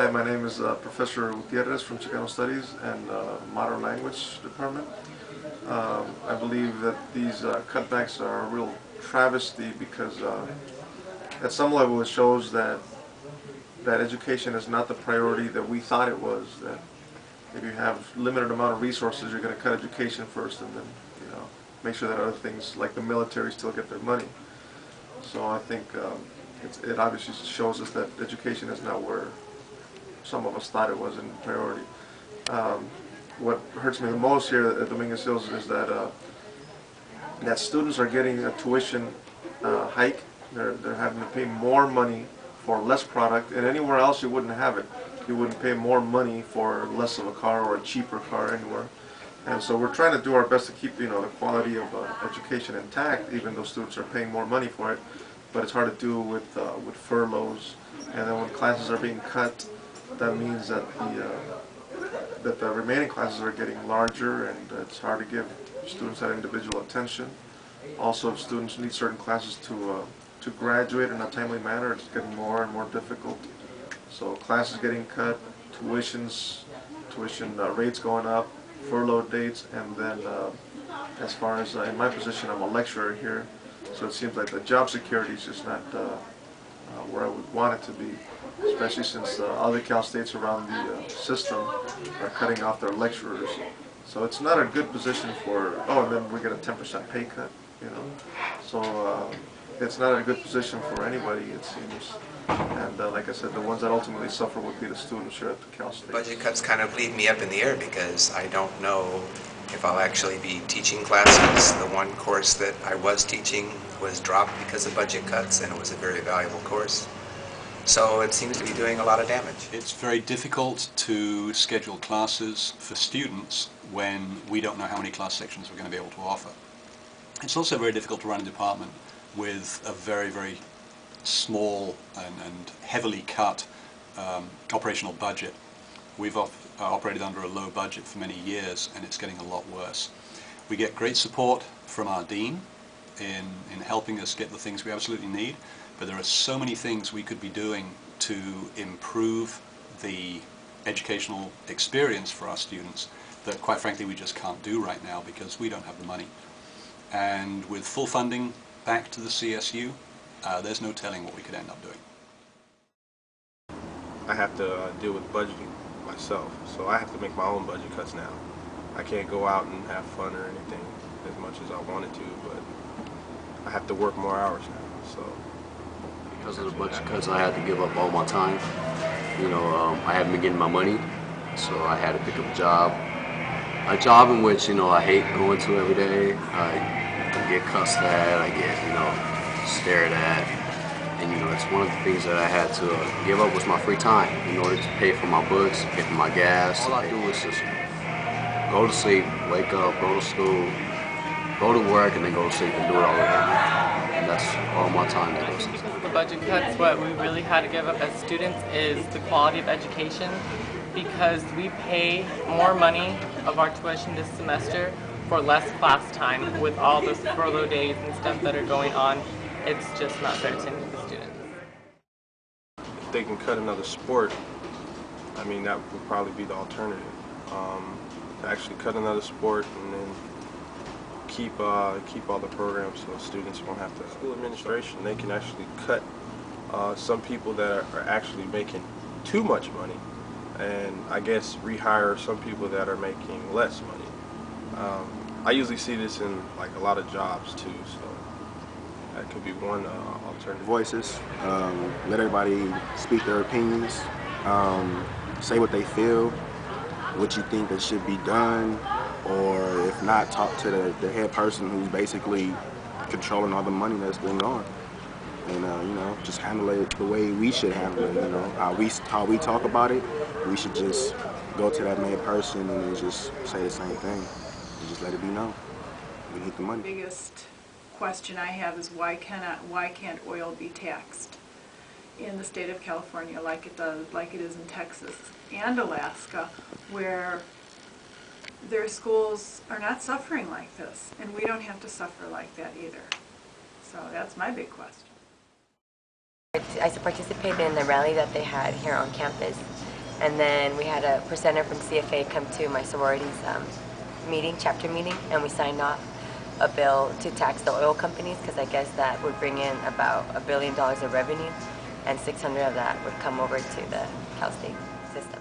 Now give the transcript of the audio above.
Hi, my name is Professor Gutierrez from Chicano Studies and Modern Language Department. I believe that these cutbacks are a real travesty because at some level it shows that education is not the priority that we thought it was. That if you have limited amount of resources, you're going to cut education first and then make sure that other things like the military still get their money. So I think it obviously shows us that education is not where some of us thought it was in priority. What hurts me the most here at Dominguez Hills is that students are getting a tuition hike. They're having to pay more money for less product, and anywhere else you wouldn't have it. You wouldn't pay more money for less of a car or a cheaper car anywhere. And so we're trying to do our best to keep the quality of education intact, even though students are paying more money for it. But it's hard to do with furloughs, and then when classes are being cut, that means that the remaining classes are getting larger, and it's hard to give students that individual attention. Also, if students need certain classes to graduate in a timely manner, it's getting more and more difficult. So classes getting cut, tuition rates going up, furlough dates, and then as far as in my position, I'm a lecturer here, so it seems like the job security is just not where I would want it to be, especially since other Cal States around the system are cutting off their lecturers. So it's not a good position for, and then we get a 10% pay cut, So it's not a good position for anybody, it seems. And like I said, the ones that ultimately suffer would be the students here at the Cal State. Budget cuts kind of leave me up in the air because I don't know if I'll actually be teaching classes. The one course that I was teaching was dropped because of budget cuts, and it was a very valuable course. So it seems to be doing a lot of damage. It's very difficult to schedule classes for students when we don't know how many class sections we're going to be able to offer. It's also very difficult to run a department with a very, very small and heavily cut operational budget. We've operated under a low budget for many years, and it's getting a lot worse. We get great support from our dean in helping us get the things we absolutely need, but there are so many things we could be doing to improve the educational experience for our students that, quite frankly, we just can't do right now because we don't have the money. And with full funding back to the CSU, there's no telling what we could end up doing. I have to deal with budgeting myself, so I have to make my own budget cuts now. I can't go out and have fun or anything as much as I wanted to, but I have to work more hours now. So because of the budget cuts, I had to give up all my time. I haven't been getting my money, so I had to pick up a job in which I hate going to every day. I get cussed at, I get stared at, and it's one of the things that I had to give up was my free time in order to pay for my books, pay for my gas. All I do is just go to sleep, wake up, go to school, go to work, and then go to sleep and do it all over. And that's all my time that goes into it. The budget cuts, what we really had to give up as students is the quality of education, because we pay more money of our tuition this semester for less class time with all those furlough days and stuff that are going on. It's just not fair to the students. If they can cut another sport, that would probably be the alternative. To actually cut another sport and then keep all the programs so students won't have to. School administration, they can actually cut some people that are actually making too much money, and I guess rehire some people that are making less money. I usually see this in a lot of jobs too, so that could be one alternative. Voices, let everybody speak their opinions, say what they feel, what you think that should be done, or if not, talk to the head person who's basically controlling all the money that's going on. And just handle it the way we should handle it. How we talk about it, we should just go to that main person and then just say the same thing and just let it be known. We need the money. The biggest question I have is why can't oil be taxed in the state of California like it is in Texas and Alaska, where their schools are not suffering like this, and we don't have to suffer like that either. So that's my big question. I participated in the rally that they had here on campus, And then we had a presenter from CFA come to my sorority's meeting, chapter meeting, and we signed off a bill to tax the oil companies, because I guess that would bring in about $1 billion of revenue, and 600 of that would come over to the Cal State system.